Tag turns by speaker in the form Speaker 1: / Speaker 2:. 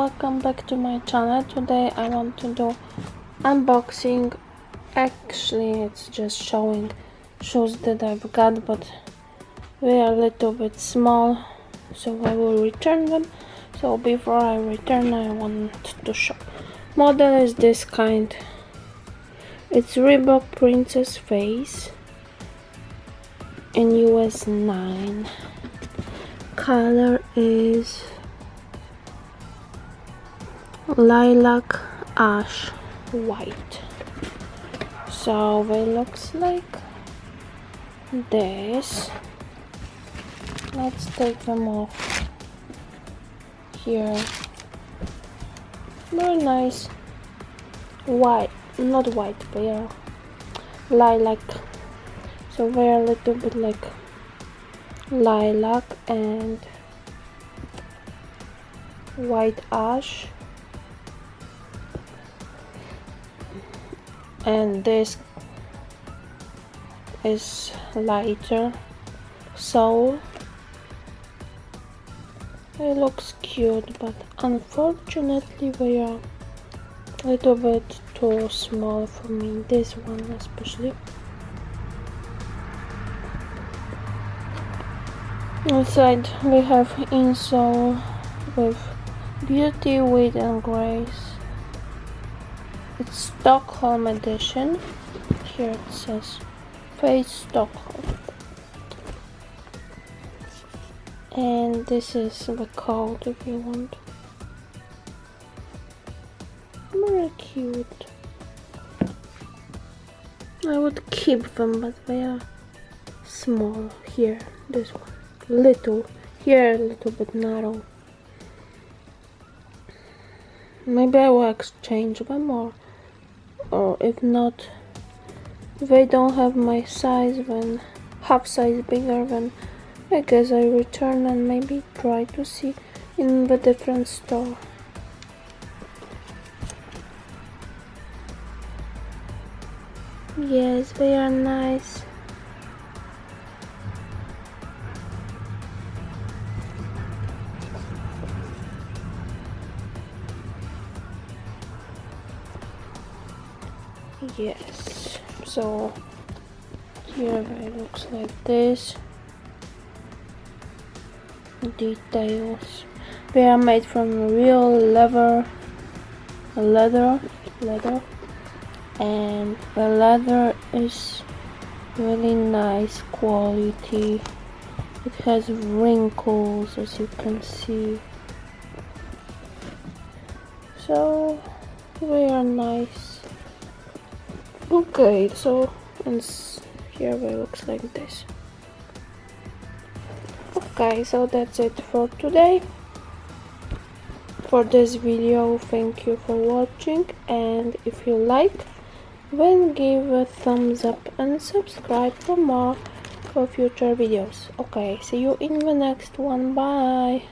Speaker 1: welcome back to my channel. Today I want to do unboxing. Actually it's just showing shoes that I've got, but they are a little bit small, so I will return them. So before I return, I want to show. Model is this kind. It's Reebok Princess Face in US 9. Color is lilac, ash, white. So they looks like this. Let's take them off here. Very nice. White, not white, but yeah, lilac. So they're a little bit like lilac and white ash, and this is lighter sole. It looks cute, but unfortunately they are a little bit too small for me, this one especially. Inside we have insole with beauty, wit and grace. It's Stockholm edition. Here it says Face Stockholm, and this is the code if you want. Very cute. I would keep them, but they are small. Here, this one little, here a little bit narrow. Maybe I will exchange them, or if not, if they don't have my size, then half size bigger, then I guess I return and maybe try to see in the different store. Yes, they are nice. Yes, so here it looks like this. Details. They are made from real leather, and the leather is really nice quality. It has wrinkles, as you can see, so they are nice. Okay, so and here it looks like this. Okay, so that's it for today, for this video. Thank you for watching, and if you like, then give a thumbs up and subscribe for more for future videos. Okay, see you in the next one. Bye.